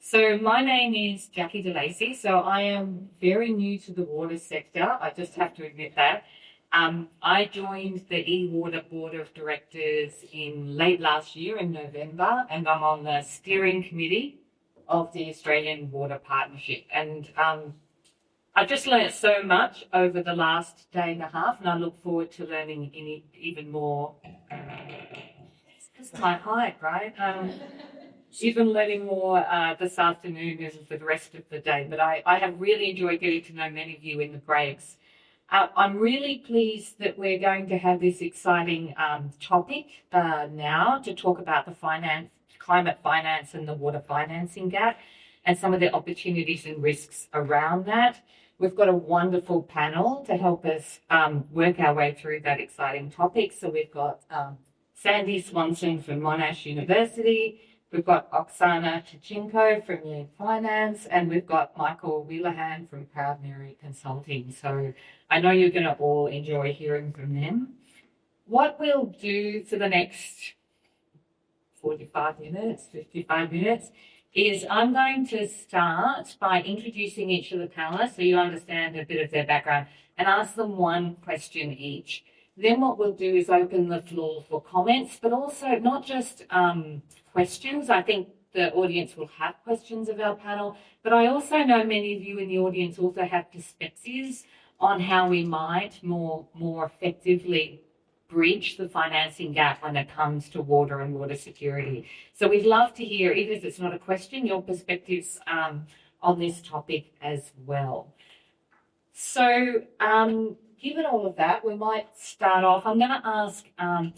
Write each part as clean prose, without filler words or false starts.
So my name is Jackie DeLacy. So I am very new to the water sector. I just have to admit that. I joined the e-water board of directors in late last year in November, and I'm on the steering committee of the Australian Water Partnership. And I just learned so much over the last day and a half, and I look forward to learning even more. It's just my height, right? Even learning more this afternoon and for the rest of the day. But I have really enjoyed getting to know many of you in the breaks. I'm really pleased that we're going to have this exciting topic now to talk about the climate finance and the water financing gap and some of the opportunities and risks around that. We've got a wonderful panel to help us work our way through that exciting topic. So we've got Sandy Swanson from Monash University, we've got Oksana Tichenko from Yale Finance, and we've got Michael Wheelahan from Proud Mary Consulting. So I know you're going to all enjoy hearing from them. What we'll do for the next 45 minutes, 55 minutes, is I'm going to start by introducing each of the panelists so you understand a bit of their background and ask them one question each. Then what we'll do is open the floor for comments, but also not just questions. I think the audience will have questions of our panel, but I also know many of you in the audience also have perspectives on how we might more effectively bridge the financing gap when it comes to water and water security. So we'd love to hear, even if it's not a question, your perspectives on this topic as well. So given all of that, we might start off. I'm going to ask,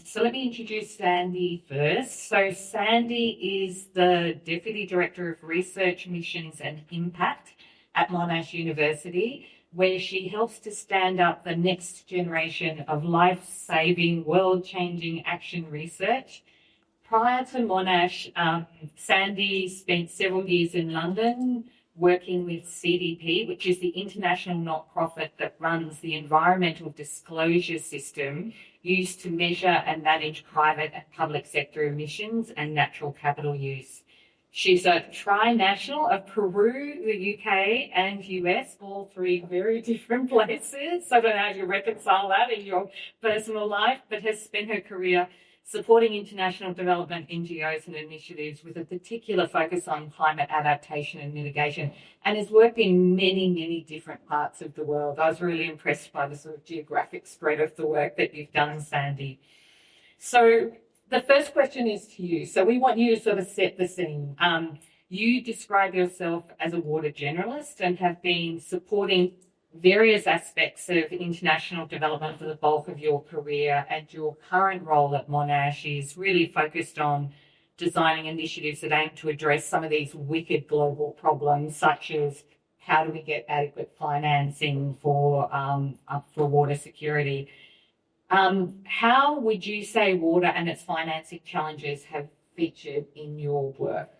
so let me introduce Sandy first. So Sandy is the Deputy Director of Research, Missions and Impact at Monash University, where she helps to stand up the next generation of life-saving, world-changing action research. Prior to Monash, Sandy spent several years in London working with CDP, which is the international not-profit that runs the environmental disclosure system used to measure and manage private and public sector emissions and natural capital use. She's a tri-national of Peru, the UK and US, all three very different places. So I don't know how you reconcile that in your personal life, but has spent her career supporting international development NGOs and initiatives with a particular focus on climate adaptation and mitigation, and has worked in many, many different parts of the world. I was really impressed by the sort of geographic spread of the work that you've done, Sandy. So the first question is to you. So we want you to sort of set the scene. You describe yourself as a water generalist and have been supporting various aspects of international development for the bulk of your career, and your current role at Monash is really focused on designing initiatives that aim to address some of these wicked global problems, such as how do we get adequate financing for water security. How would you say water and its financing challenges have featured in your work?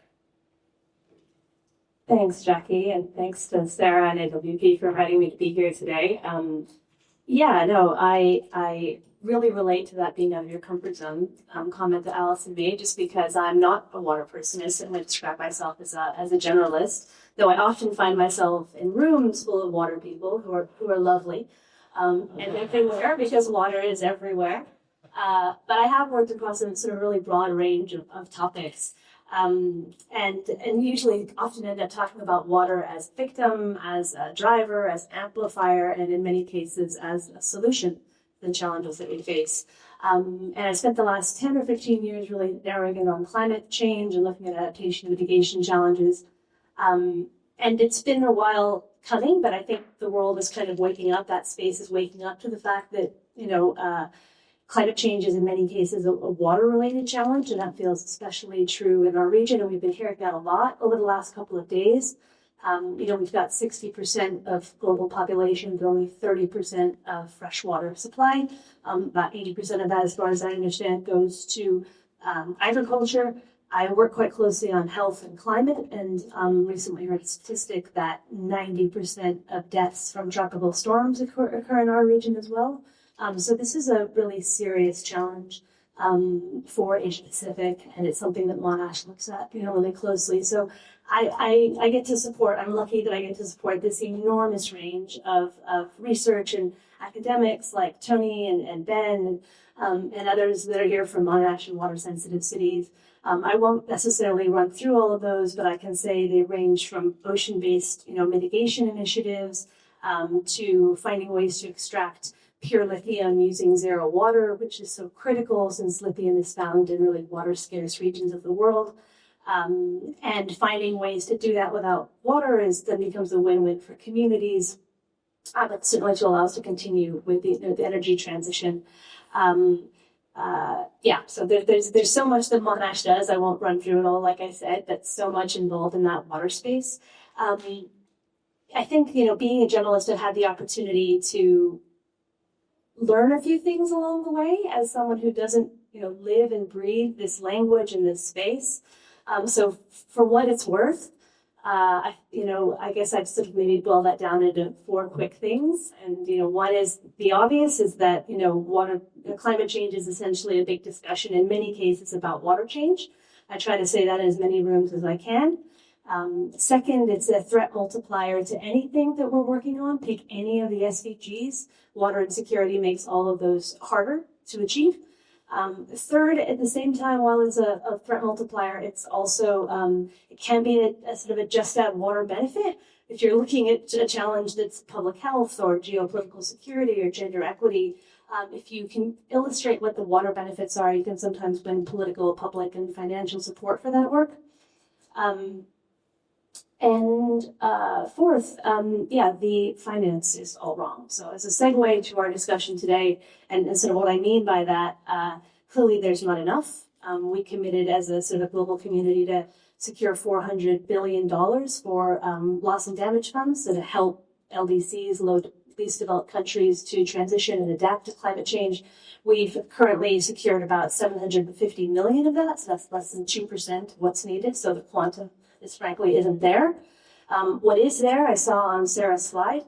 Thanks, Jackie, and thanks to Sarah and AWP for inviting me to be here today. I really relate to that being out of your comfort zone comment that Alison made, just because I'm not a water person. I certainly describe myself as a generalist, though I often find myself in rooms full of water people who are lovely and everywhere, because water is everywhere. But I have worked across a sort of really broad range of topics. And usually often end up talking about water as victim, as a driver, as amplifier, and in many cases as a solution to the challenges that we face. And I spent the last 10 or 15 years really narrowing in on climate change and looking at adaptation and mitigation challenges. And it's been a while coming, but I think the world is kind of waking up. That space is waking up to the fact that, climate change is in many cases a water-related challenge, and that feels especially true in our region, and we've been hearing that a lot over the last couple of days. We've got 60% of global population, but only 30% of fresh water supply. About 80% of that, as far as I understand, goes to agriculture. I work quite closely on health and climate, and recently heard a statistic that 90% of deaths from tropical storms occur in our region as well. So this is a really serious challenge. for Asia Pacific, and it's something that Monash looks at, really closely. So I get to support. I'm lucky that I get to support this enormous range of research and academics like Tony and Ben and others that are here from Monash and water sensitive cities. I won't necessarily run through all of those, but I can say they range from ocean-based, mitigation initiatives to finding ways to extract pure lithium using zero water, which is so critical since lithium is found in really water-scarce regions of the world. And finding ways to do that without water then becomes a win-win for communities, but certainly to allow us to continue with the energy transition. So there's so much that Monash does. I won't run through it all, like I said, but so much involved in that water space. I think, being a journalist, I've had the opportunity to learn a few thing along the way as someone who doesn't, live and breathe this language in this space. So for what it's worth, I guess I'd sort of maybe boil that down into 4 quick things. And, one is the obvious is that, climate change is essentially a big discussion in many cases about water change. I try to say that in as many rooms as I can. Second, it's a threat multiplier to anything that we're working on. Pick any of the SDGs. Water insecurity makes all of those harder to achieve. Third, at the same time, while it's a threat multiplier, it's also, it can be a sort of a just add water benefit. If you're looking at a challenge that's public health or geopolitical security or gender equity, if you can illustrate what the water benefits are, you can sometimes win political, public, and financial support for that work. Fourth, the finance is all wrong. So as a segue to our discussion today, and sort of what I mean by that, clearly there's not enough. We committed as a sort of global community to secure $400 billion for loss and damage funds to help LDCs, least developed countries, to transition and adapt to climate change. We've currently secured about 750 million of that, so that's less than 2% of what's needed. So the quantum frankly isn't there. What is there, I saw on Sarah's slide,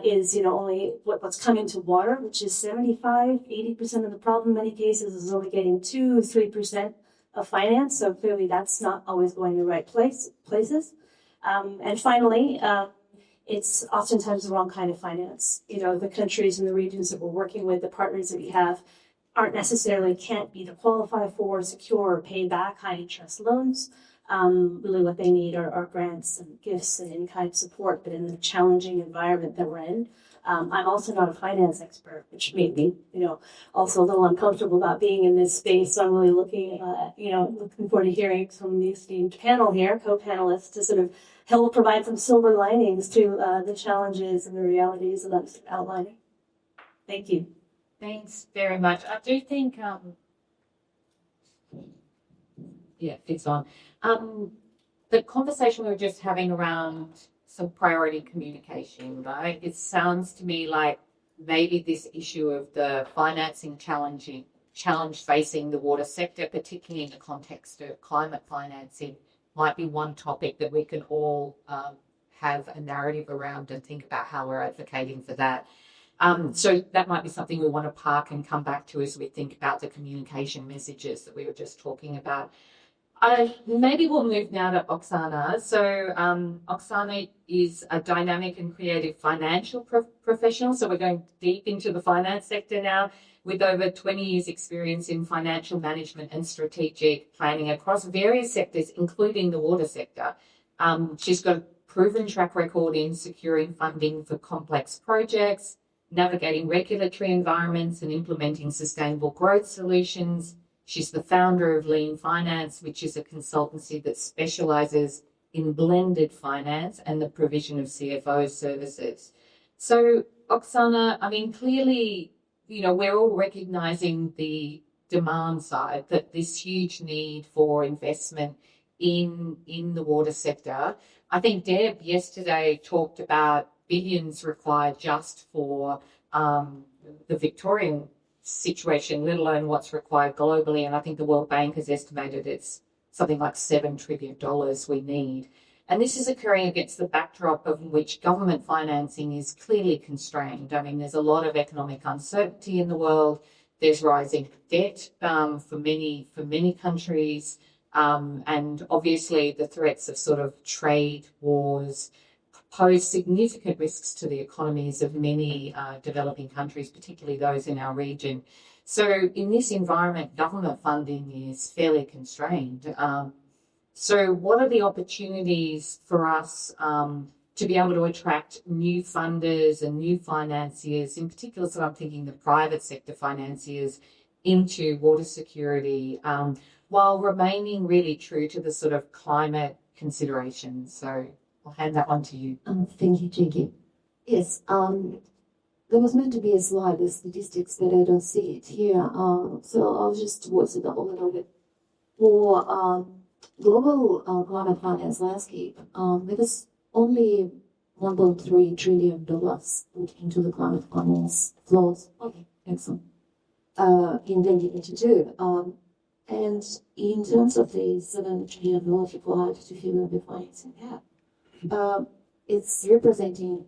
is only what's coming to water, which is 75-80% of the problem. In many cases is only getting 2-3% of finance. So clearly that's not always going to the right places. And finally, it's oftentimes the wrong kind of finance. The countries and the regions that we're working with, the partners that we have, can't either qualify for, secure, or pay back high interest loans. Really what they need are grants and gifts and in-kind support, but in the challenging environment that we're in. I'm also not a finance expert, which made me, also a little uncomfortable about being in this space. So I'm really looking forward to hearing from the esteemed panel here, co-panelists, to sort of help provide some silver linings to the challenges and the realities that I'm outlining. Thank you. Thanks very much. I do think, it's on. The conversation we were just having around some priority communication, right? It sounds to me like maybe this issue of the financing challenge facing the water sector, particularly in the context of climate financing, might be one topic that we can all have a narrative around and think about how we're advocating for that. So that might be something we want to park and come back to as we think about the communication messages that we were just talking about. Maybe we'll move now to Oksana. So Oksana is a dynamic and creative financial professional. So we're going deep into the finance sector now, with over 20 years experience in financial management and strategic planning across various sectors, including the water sector. She's got a proven track record in securing funding for complex projects, navigating regulatory environments, and implementing sustainable growth solutions. She's the founder of Lean Finance, which is a consultancy that specializes in blended finance and the provision of CFO services. So, Oksana, clearly, we're all recognizing the demand side, that this huge need for investment in the water sector. I think Deb yesterday talked about billions required just for the Victorian situation, let alone what's required globally. And I think the World Bank has estimated it's something like $7 trillion we need. And this is occurring against the backdrop of which government financing is clearly constrained. There's a lot of economic uncertainty in the world. There's rising debt for many countries, and obviously the threats of sort of trade wars pose significant risks to the economies of many developing countries, particularly those in our region. So in this environment, government funding is fairly constrained. So what are the opportunities for us to be able to attract new funders and new financiers, in particular, so I'm thinking the private sector financiers, into water security, while remaining really true to the sort of climate considerations? So I'll hand that one to you. Thank you, Jackie. Yes, there was meant to be a slide with statistics, but I don't see it here. So I'll just voice it up a little bit. For global climate finance landscape, there was only $1.3 trillion put into the climate finance flows. Okay, excellent. In 2022. And in terms of the $7 trillion required to fill the financing gap, it's representing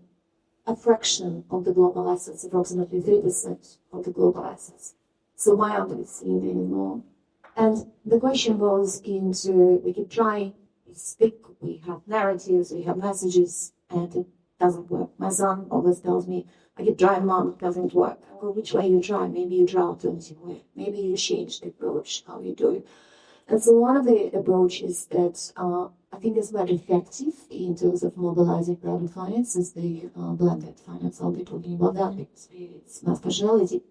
a fraction of the global assets, approximately 3% of the global assets. So why aren't we seeing any more? And the question goes into, we keep trying, we speak, we have narratives, we have messages, and it doesn't work. My son always tells me, I keep trying, Mom, it doesn't work. Well, which way you try? Maybe you try alternative way. Maybe you change the approach, how you do it. And so one of the approaches that I think is very effective in terms of mobilizing private finance is the blended finance. I'll be talking about that because it's my specialty.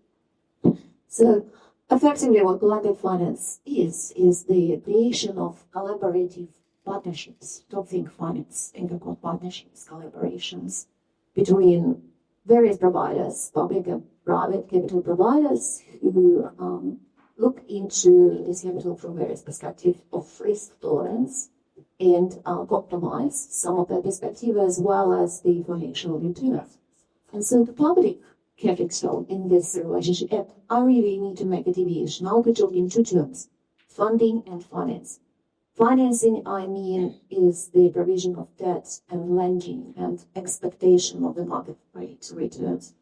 So effectively what blended finance is the creation of collaborative partnerships. Don't think finance, think about partnerships, collaborations between various providers, public and private capital providers who look into this capital from various perspectives of risk tolerance and optimize some of that perspective as well as the financial returns. And so the public capital in this relationship, and I really need to make a deviation. I'll be talking in two terms, funding and finance. Financing, I mean, is the provision of debt and lending and expectation of the market rate returns.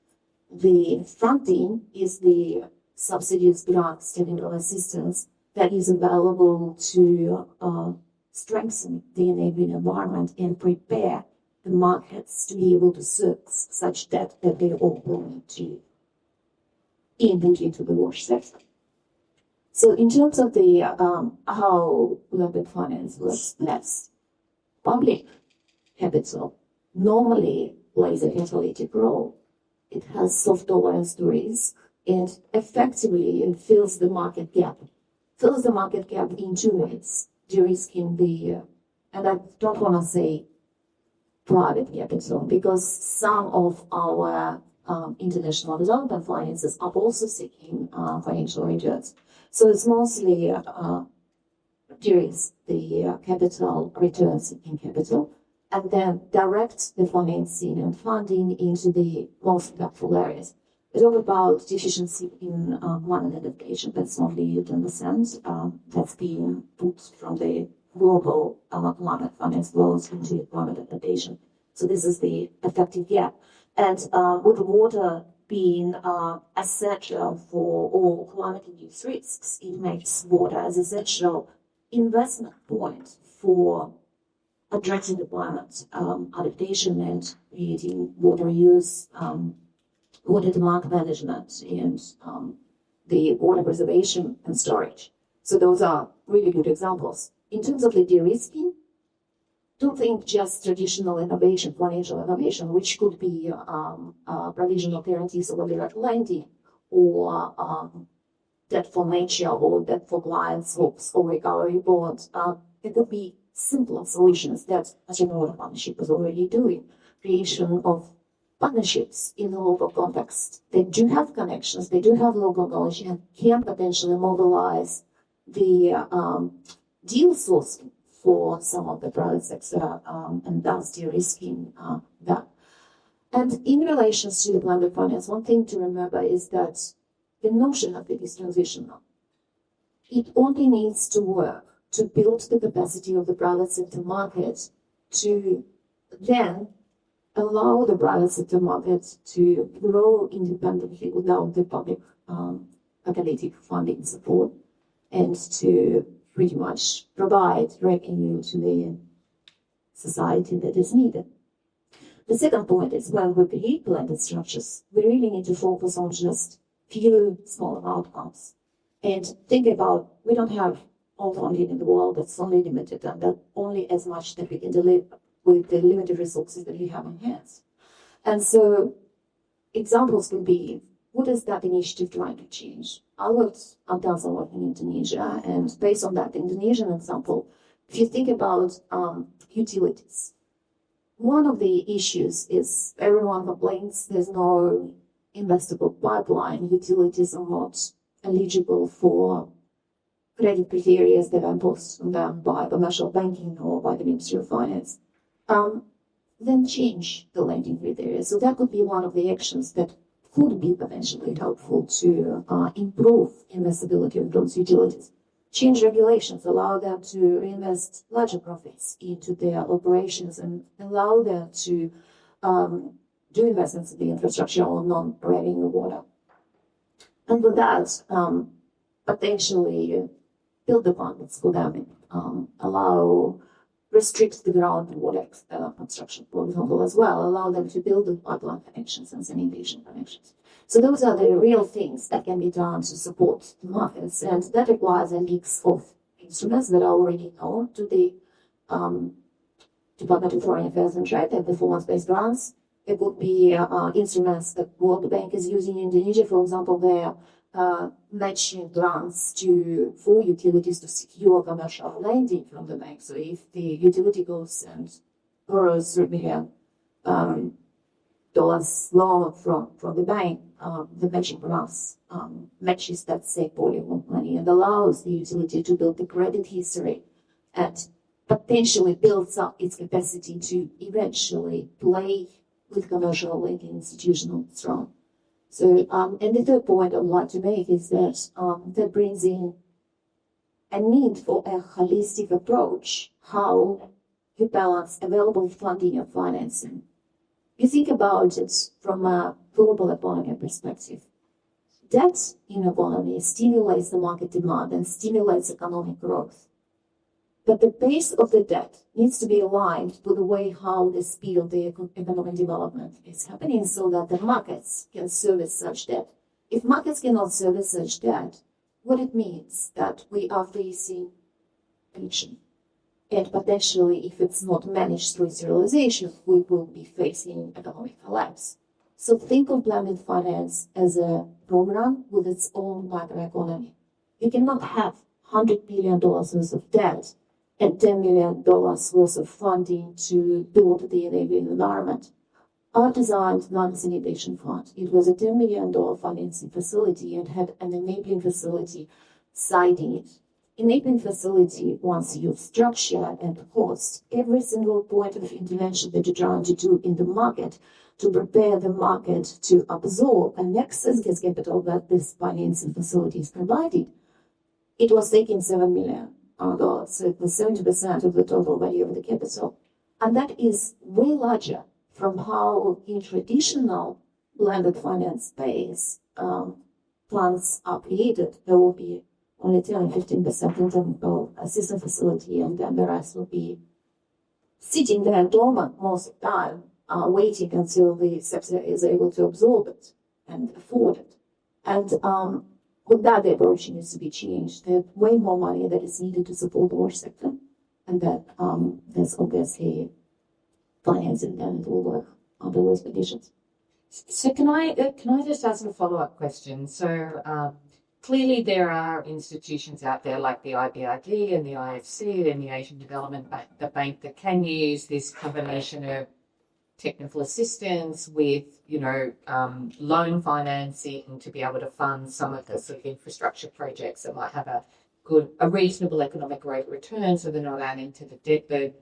The funding is the subsidies, grants, technical assistance that is available to strengthen the enabling environment and prepare the markets to be able to service such debt that they all going to input into the water sector. So in terms of the how blended finance works best, public capital normally plays a catalytic role. It has soft tolerance to risk and effectively it fills the market gap. Fills the market gap in two ways. De-risking the, and I don't want to say private capital because some of our international development finances are also seeking financial returns. So it's mostly de-risk the capital returns in capital and then direct the financing and funding into the most impactful areas. It's all about deficiency in climate adaptation. That's not the to understand. That's being put from the global climate finance flows into climate adaptation. So this is the effective gap. And with water being essential for all climate-induced risks, it makes water as essential investment point for addressing the climate adaptation and creating water use, water demand management, and the water preservation and storage. So those are really good examples. In terms of the de-risking, don't think just traditional innovation, financial innovation, which could be provisional guarantees over direct lending or debt for nature or debt for clients' hopes or recovery bonds. It could be simpler solutions that National Water Partnership is already doing. Creation of partnerships in the local context. They do have connections, they do have local knowledge and can potentially mobilize the deal sourcing for some of the private sector and thus de-risking that. And in relation to the blended finance, one thing to remember is that the notion of it is transitional. It only needs to work to build the capacity of the private sector market to then allow the private sector market to grow independently without the public catalytic funding support and to pretty much provide revenue to the society that is needed. The second point is when we create blended structures, we really need to focus on just few smaller outcomes and think about we don't have all funding in the world that's only limited and that only as much that we can deliver with the limited resources that we have on hands. And so examples could be, what is that initiative trying to change? I've done some work in Indonesia, and based on that Indonesian example, if you think about utilities, one of the issues is everyone complains there's no investable pipeline. Utilities are not eligible for credit criteria that are imposed on them by commercial banking or by the Ministry of Finance. Then change the lending criteria. So that could be one of the actions that could be potentially helpful to improve investability of those utilities. Change regulations, allow them to reinvest larger profits into their operations and allow them to do investments in the infrastructure or non-revenue water. And with that, potentially build the partners for them, restrict the groundwater construction, for example, as well, allow them to build the pipeline connections and sanitation connections. So those are the real things that can be done to support the markets, and that requires a mix of instruments that are already known to the Department of Foreign Affairs and Trade and performance-based grants. It would be instruments that World Bank is using in Indonesia, for example, their matching grants for utilities to secure commercial lending from the bank. So if the utility goes and borrows $3 million loan from the bank, the matching grants matches that same volume of money and allows the utility to build the credit history and potentially builds up its capacity to eventually play with commercial lending institutional strong. So, and the third point I would like to make is that that brings in a need for a holistic approach, how you balance available funding and financing. You think about it from a global economy perspective. Debt in economy stimulates the market demand and stimulates economic growth. But the pace of the debt needs to be aligned with the way how the speed of the economic development is happening so that the markets can service such debt. If markets cannot service such debt, what it means that we are facing inflation. And potentially, if it's not managed through serialization, we will be facing economic collapse. So think of blended finance as a program with its own macroeconomy. You cannot have $100 billion worth of debt and $10 million worth of funding to build the enabling environment. I designed non-sanitation fund. It was a $10 million financing facility and had an enabling facility siding it. Enabling facility, once you structure and host every single point of intervention that you're trying to do in the market to prepare the market to absorb and access gas capital that this financing facility is provided, it was taking $7 million. So it was 70% of the total value of the capital. And that is way larger from how in traditional blended finance space plans are created. There will be only 10 and 15% in terms of a system facility, and then the rest will be sitting there dormant most of the time, waiting until the sector is able to absorb it and afford it. And with that, the approach needs to be changed. There's way more money that is needed to support the water sector, and that there's obviously financing and it will work under those conditions. So can I just ask a follow-up question? So clearly there are institutions out there like the IBRD and the IFC and the Asian Development Bank that can use this combination of technical assistance with, loan financing to be able to fund some of the sort of infrastructure projects that might have a reasonable economic rate of return so they're not adding to the debt burden.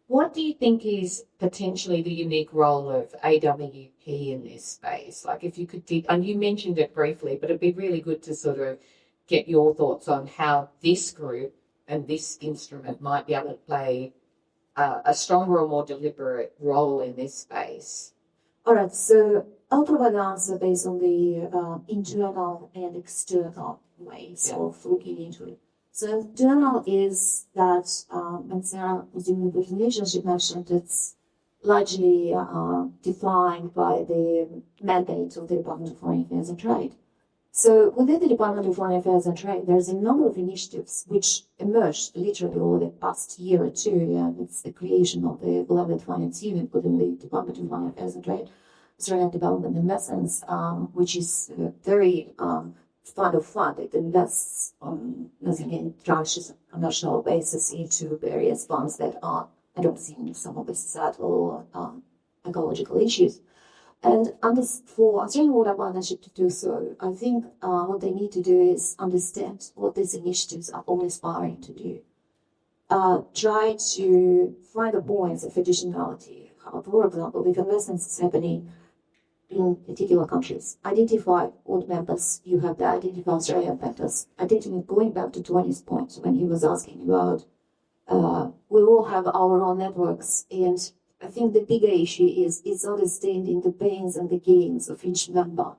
What do you think is potentially the unique role of AWP in this space? Like if you could, and you mentioned it briefly, but it'd be really good to sort of get your thoughts on how this group and this instrument might be able to play a stronger or more deliberate role in this space. All right, so I'll provide an answer based on the internal and external ways of looking into it. So internal is that, and Sarah was doing the definition, she mentioned it's largely defined by the mandate of the Department of Foreign Affairs and Trade. So within the Department of Foreign Affairs and Trade, there's a number of initiatives which emerged literally over the past year or two. And it's the creation of the beloved finance unit within the Department of Foreign Affairs and Trade, Australian Development Investments, which is very fund of fund. It invests in tranches on a national basis into various funds that are addressing some of the societal ecological issues. And for Australian Water Partnership to do so, I think what they need to do is understand what these initiatives are all aspiring to do. Try to find the points of additionality. For example, if investments is happening in particular countries, identify what members you have there, identify Australian factors. Going back to Tony's point when he was asking about, we all have our own networks, and I think the bigger issue is understanding the pains and the gains of each member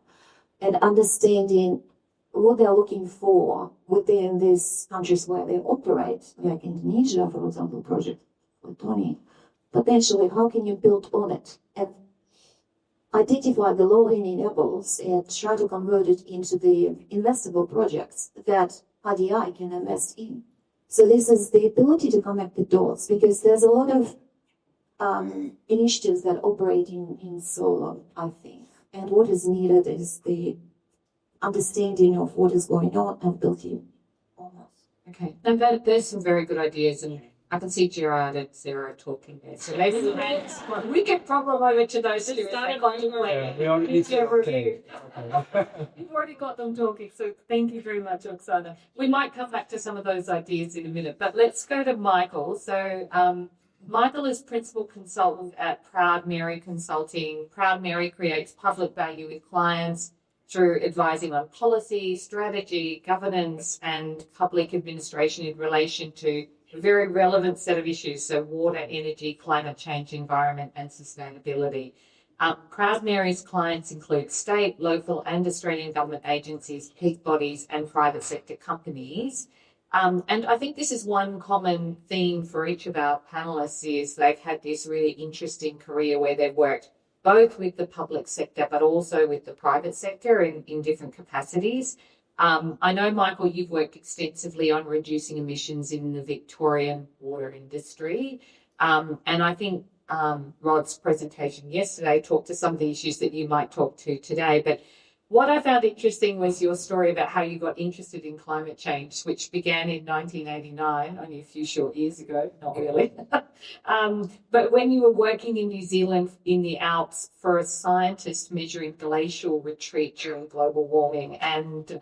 and understanding what they're looking for within these countries where they operate, like Indonesia, for example, project with Tony. Potentially, how can you build on it and identify the low-hanging apples and try to convert it into the investable projects that RDI can invest in? So this is the ability to connect the dots, because there's a lot of initiatives that operate in solo, I think. And what is needed is the understanding of what is going on and building on that. Okay, and there's some very good ideas, and I can see Gerard and Sarah talking there. So maybe we can problem over to those two. We already need to review. You've already got them talking, so thank you very much, Oksana. We might come back to some of those ideas in a minute, but let's go to Michael. So Michael is principal consultant at Proud Mary Consulting. Proud Mary creates public value with clients through advising on policy, strategy, governance, and public administration in relation to a very relevant set of issues, so water, energy, climate change, environment, and sustainability. Proud Mary's clients include state, local, and Australian government agencies, peak bodies, and private sector companies. And I think this is one common theme for each of our panelists is they've had this really interesting career where they've worked both with the public sector but also with the private sector in different capacities. I know, Michael, you've worked extensively on reducing emissions in the Victorian water industry. And I think Rod's presentation yesterday talked to some of the issues that you might talk to today. But what I found interesting was your story about how you got interested in climate change, which began in 1989, only a few short years ago, not really. But when you were working in New Zealand in the Alps for a scientist measuring glacial retreat during global warming, and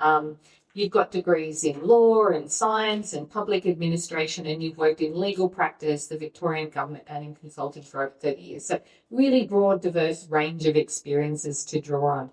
you've got degrees in law and science and public administration, and you've worked in legal practice, the Victorian government, and in consulting for over 30 years. So really broad, diverse range of experiences to draw on.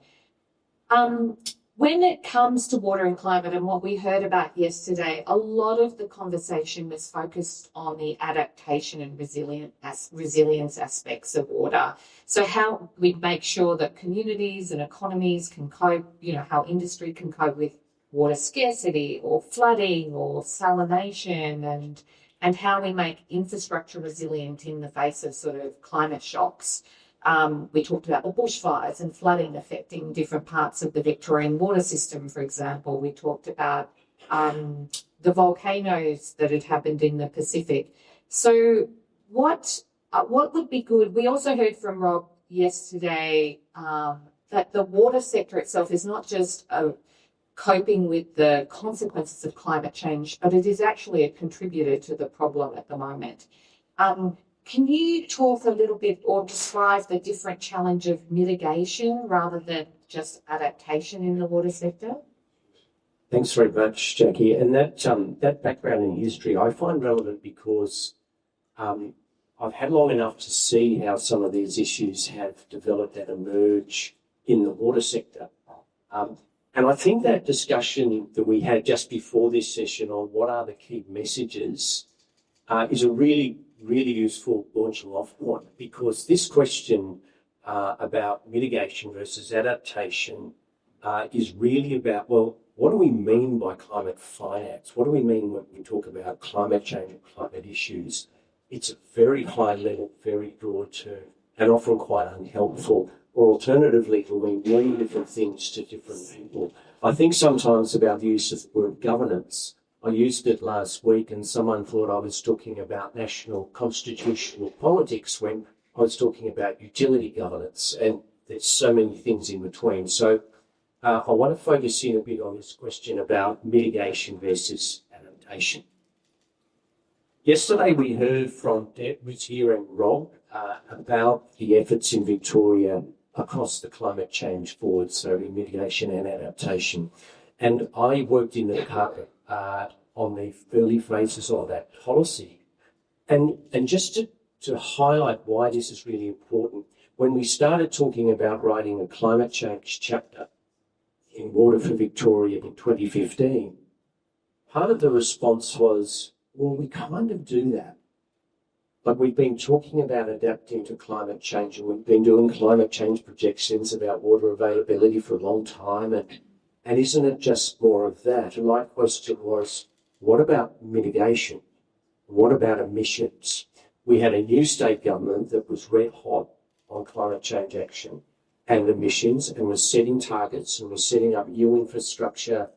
When it comes to water and climate and what we heard about yesterday, a lot of the conversation was focused on the adaptation and resilience aspects of water. So how we make sure that communities and economies can cope, how industry can cope with water scarcity or flooding or salination, and how we make infrastructure resilient in the face of sort of climate shocks. We talked about the bushfires and flooding affecting different parts of the Victorian water system, for example. We talked about the volcanoes that had happened in the Pacific. So what would be good? We also heard from Rob yesterday that the water sector itself is not just coping with the consequences of climate change, but it is actually a contributor to the problem at the moment. Can you talk a little bit or describe the different challenge of mitigation rather than just adaptation in the water sector? Thanks very much, Jackie. And that background in history I find relevant because I've had long enough to see how some of these issues have developed and emerge in the water sector. And I think that discussion that we had just before this session on what are the key messages is a really useful launching off point, because this question about mitigation versus adaptation is really about, well, what do we mean by climate finance? What do we mean when we talk about climate change and climate issues? It's a very high level, very broad term, and often quite unhelpful, or alternatively, it will mean many different things to different people. I think sometimes about the use of the word governance. I used it last week and someone thought I was talking about national constitutional politics when I was talking about utility governance, and there's so many things in between. So I want to focus in a bit on this question about mitigation versus adaptation. Yesterday we heard from Deb, who's here, and Rob about the efforts in Victoria across the climate change forward, so in mitigation and adaptation. And I worked in the department on the early phases of that policy. And just to highlight why this is really important, when we started talking about writing a climate change chapter in Water for Victoria in 2015, part of the response was, well, we kind of do that. But we've been talking about adapting to climate change, and we've been doing climate change projections about water availability for a long time. And isn't it just more of that? And my question was, what about mitigation? What about emissions? We had a new state government that was red hot on climate change action and emissions, and was setting targets and was setting up new infrastructure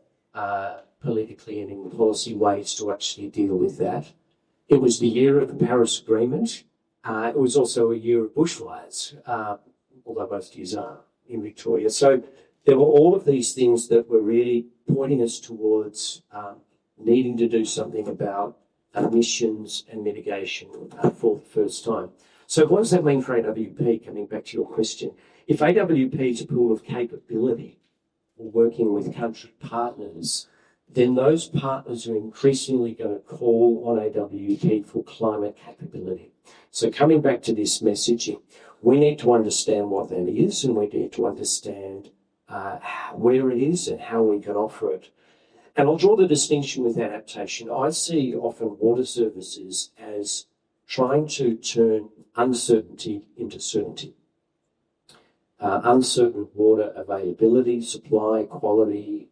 politically and in policy ways to actually deal with that. It was the year of the Paris Agreement. It was also a year of bushfires, although most years are in Victoria. So there were all of these things that were really pointing us towards needing to do something about emissions and mitigation for the first time. So what does that mean for AWP, coming back to your question? If AWP is a pool of capability or working with country partners, then those partners are increasingly going to call on AWP for climate capability. So coming back to this messaging, we need to understand what that is, and we need to understand where it is and how we can offer it. And I'll draw the distinction with adaptation. I see often water services as trying to turn uncertainty into certainty. Uncertain water availability, supply, quality,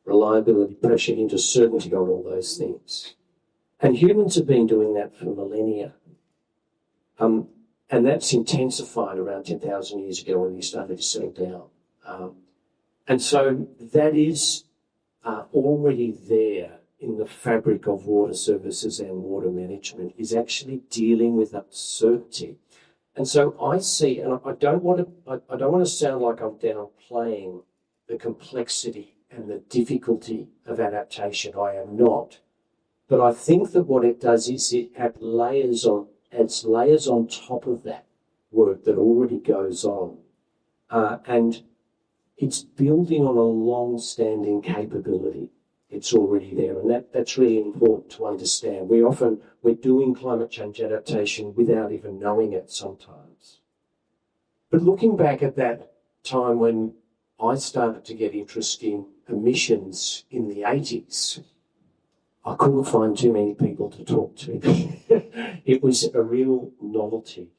reliability, pressure into certainty on all those things. And humans have been doing that for millennia. And that's intensified around 10,000 years ago when we started to settle down. And so that is already there in the fabric of water services and water management, is actually dealing with uncertainty. And so I see, and I don't want to sound like I'm downplaying the complexity and the difficulty of adaptation. I am not. But I think that what it does is it adds layers on top of that work that already goes on. And it's building on a long-standing capability. It's already there, and that's really important to understand. We're doing climate change adaptation without even knowing it sometimes. But looking back at that time when I started to get interest in emissions in the 80s, I couldn't find too many people to talk to. It was a real novelty.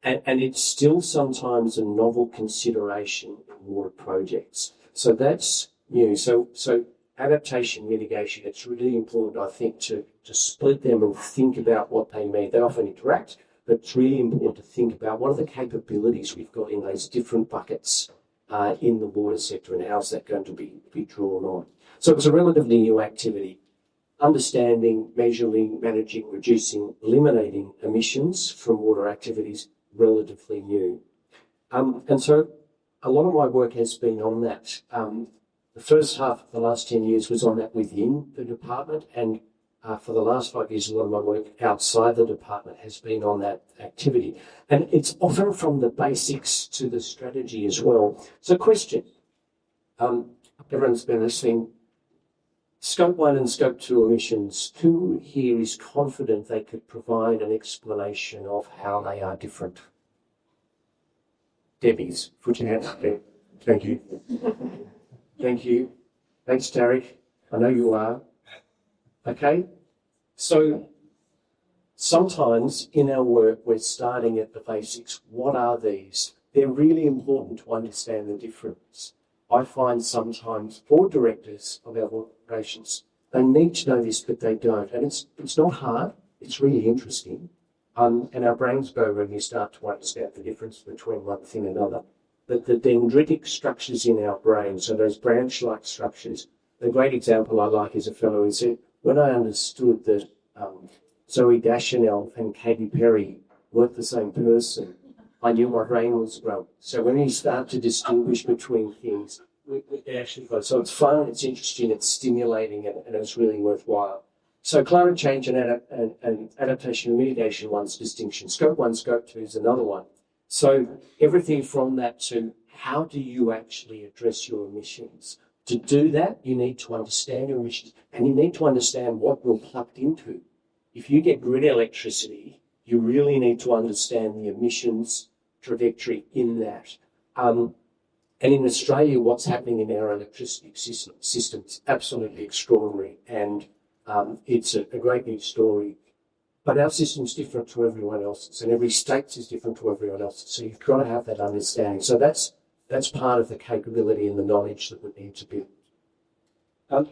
And it's still sometimes a novel consideration in water projects. So that's new. So adaptation, mitigation, it's really important, I think, to split them and think about what they mean. They often interact, but it's really important to think about what are the capabilities we've got in those different buckets in the water sector, and how's that going to be drawn on. So it's a relatively new activity. Understanding, measuring, managing, reducing, eliminating emissions from water activities, relatively new. And so a lot of my work has been on that. The first half of the last 10 years was on that within the department, and for the last 5 years, a lot of my work outside the department has been on that activity. And it's often from the basics to the strategy as well. So question, everyone's been listening. Scope 1 and Scope 2 emissions, who here is confident they could provide an explanation of how they are different? Debbie's, put your hand up there. Thank you. Thank you. Thanks, Tarek. I know you are. Okay. So sometimes in our work, we're starting at the basics. What are these? they're really important to understand the difference. I find sometimes board directors of our organisations, they need to know this, but they don't. And it's not hard. It's really interesting. And our brains go when we start to understand the difference between one thing and another. But the dendritic structures in our brain, so those branch-like structures, the great example I like is a fellow who said, when I understood that Zoe Deschanel and Katy Perry weren't the same person, I knew my brain was growing. So when you start to distinguish between things, it actually goes. So it's fun, it's interesting, it's stimulating, and it's really worthwhile. So climate change and adaptation and mitigation, one's distinction. Scope 1, Scope 2 is another one. So everything from that to how do you actually address your emissions? To do that, you need to understand your emissions, and you need to understand what you're plugged into. If you get grid electricity, you really need to understand the emissions trajectory in that. And in Australia, what's happening in our electricity system is absolutely extraordinary, and it's a great news story. But our system's different to everyone else's, and every state is different to everyone else's. So you've got to have that understanding. So that's part of the capability and the knowledge that we need to build.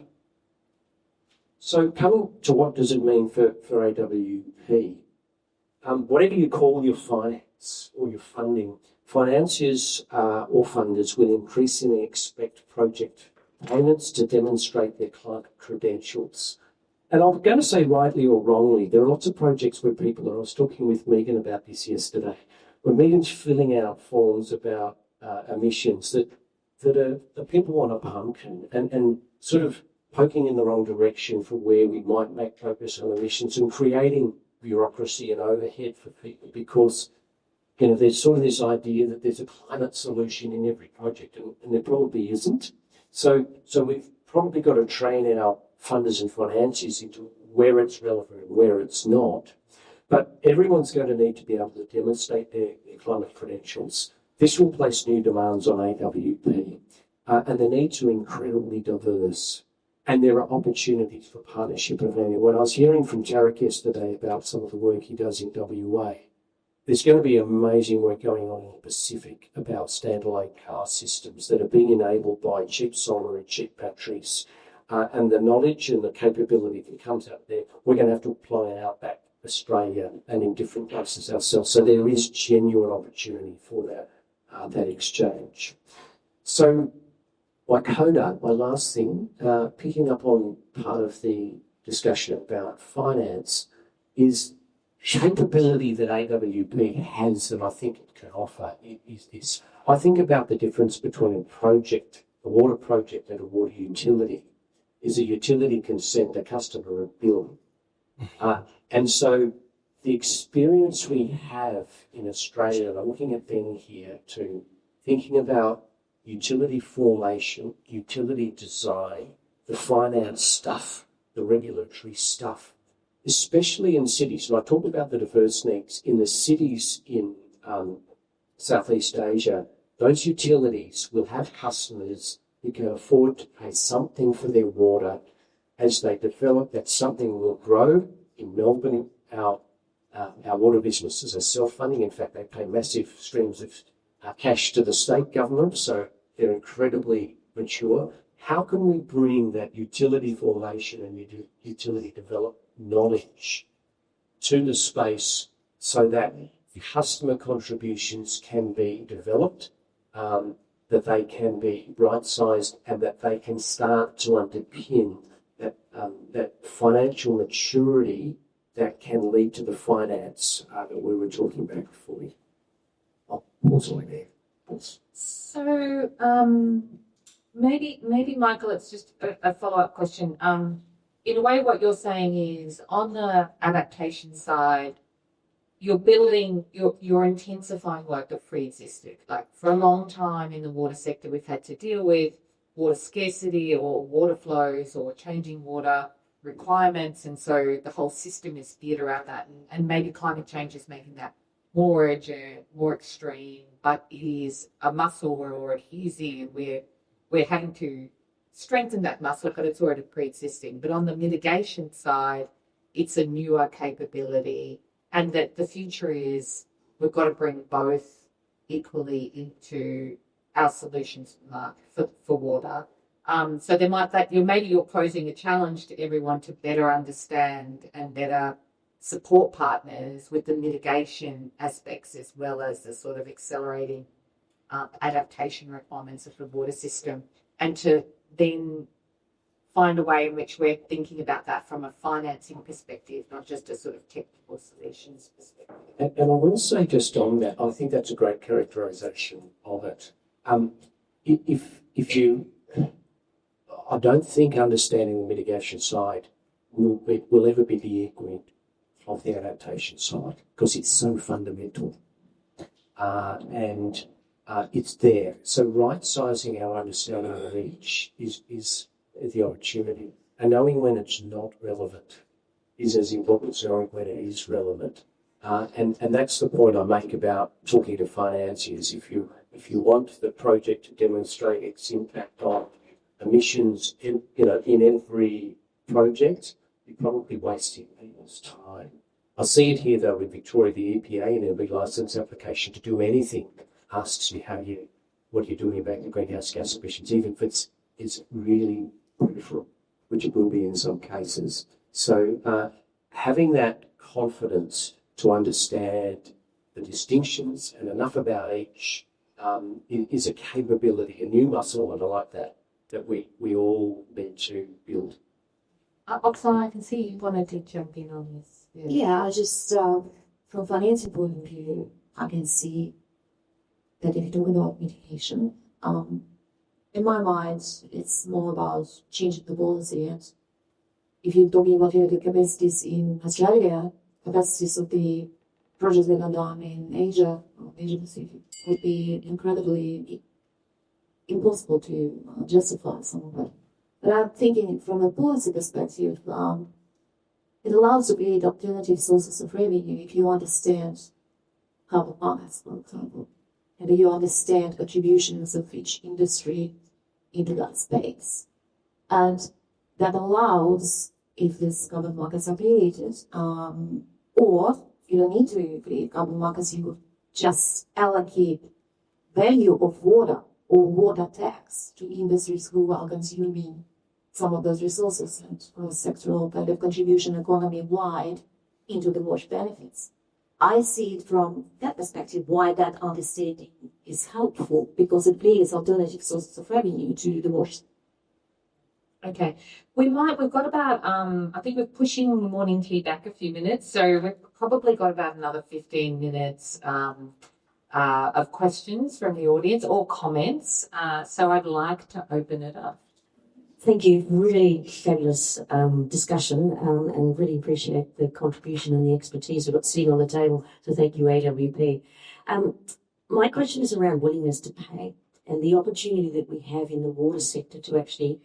So coming to what does it mean for AWP? Whatever you call your finance or your funding, financiers or funders will increasingly expect project payments to demonstrate their client credentials. And I'm going to say rightly or wrongly, there are lots of projects where people, and I was talking with Megan about this yesterday, when Megan's filling out forms about emissions that are people on a punk and sort of poking in the wrong direction for where we might make progress on emissions and creating bureaucracy and overhead for people because, there's sort of this idea that there's a climate solution in every project and there probably isn't. So we've probably got to train our funders and financiers into where it's relevant and where it's not. But everyone's going to need to be able to demonstrate their climate credentials. This will place new demands on AWP, and the needs are incredibly diverse. And there are opportunities for partnership and value. When I was hearing from Jarek yesterday about some of the work he does in WA, there's going to be amazing work going on in the Pacific about standalone car systems that are being enabled by cheap solar and cheap batteries. And the knowledge and the capability that comes out there, we're going to have to apply out back Australia and in different places ourselves. So there is genuine opportunity for that exchange. So my coda, my last thing, picking up on part of the discussion about finance, is capability that AWP has that I think it can offer is this. I think about the difference between a project, a water project and a water utility, is a utility can send a customer a bill. And so the experience we have in Australia, and I'm looking at Ben here to thinking about utility formation, utility design, the finance stuff, the regulatory stuff, especially in cities. And I talked about the diverse needs in the cities in Southeast Asia. Those utilities will have customers who can afford to pay something for their water as they develop. That something will grow. In Melbourne, our water businesses are self-funding. In fact, they pay massive streams of cash to the state government, so they're incredibly mature. How can we bring that utility formation and utility development knowledge to the space so that customer contributions can be developed, that they can be right-sized, and that they can start to underpin that financial maturity that can lead to the finance that we were talking about before. I'll pause right there. Pause. So maybe Michael, it's just a follow-up question. In a way, what you're saying is on the adaptation side, you're intensifying work that pre-existed. Like for a long time in the water sector, we've had to deal with water scarcity or water flows or changing water requirements. And so the whole system is geared around that. And maybe climate change is making that more urgent, more extreme, but it is a muscle we're already using. We're having to strengthen that muscle, but it's already pre-existing. But on the mitigation side, it's a newer capability. And that the future is we've got to bring both equally into our solutions for water. So there might that maybe you're posing a challenge to everyone to better understand and better support partners with the mitigation aspects as well as the sort of accelerating adaptation requirements of the water system, and to then find a way in which we're thinking about that from a financing perspective, not just a sort of technical solutions perspective. And I will say just on that, I think that's a great characterisation of it. If you, I don't think understanding the mitigation side will ever be the equal of the adaptation side, because it's so fundamental, and it's there. So right-sizing our understanding of each is the opportunity, and knowing when it's not relevant is as important as knowing when it is relevant. And that's the point I make about talking to financiers. If you want the project to demonstrate its impact on emissions in every project, you're probably wasting people's time. I see it here though with Victoria, the EPA in every licence application to do anything asks you what you're doing about the greenhouse gas emissions, even if it's really peripheral, which it will be in some cases. So having that confidence to understand the distinctions and enough about each is a capability, a new muscle, and I like that we all need to build. Oksana, I can see you wanted to jump in on this. Yeah, I just, from financing point of view, I can see that if you talk about mitigation, in my mind, it's more about changing the policy. And if you're talking about the capacities in Australia, capacities of the projects that are done in Asia or Asia Pacific would be incredibly impossible to justify some of it. But I'm thinking from a policy perspective, it allows to create alternative sources of revenue if you understand carbon markets, for example, and you understand contributions of each industry into that space. And that allows, if these carbon markets are created, or you don't need to create carbon markets, you could just allocate value of water or water tax to industries who are consuming some of those resources, and cross-sectoral kind of contribution economy-wide into the wash benefits. I see it from that perspective why that understanding is helpful, because it creates alternative sources of revenue to the wash. Okay, we've got about, I think we're pushing the morning tea back a few minutes, so we've probably got about another 15 minutes of questions from the audience or comments. So I'd like to open it up. Thank you. Really fabulous discussion, and really appreciate the contribution and the expertise we've got sitting on the table. So thank you, AWP. My question is around willingness to pay and the opportunity that we have in the water sector to actually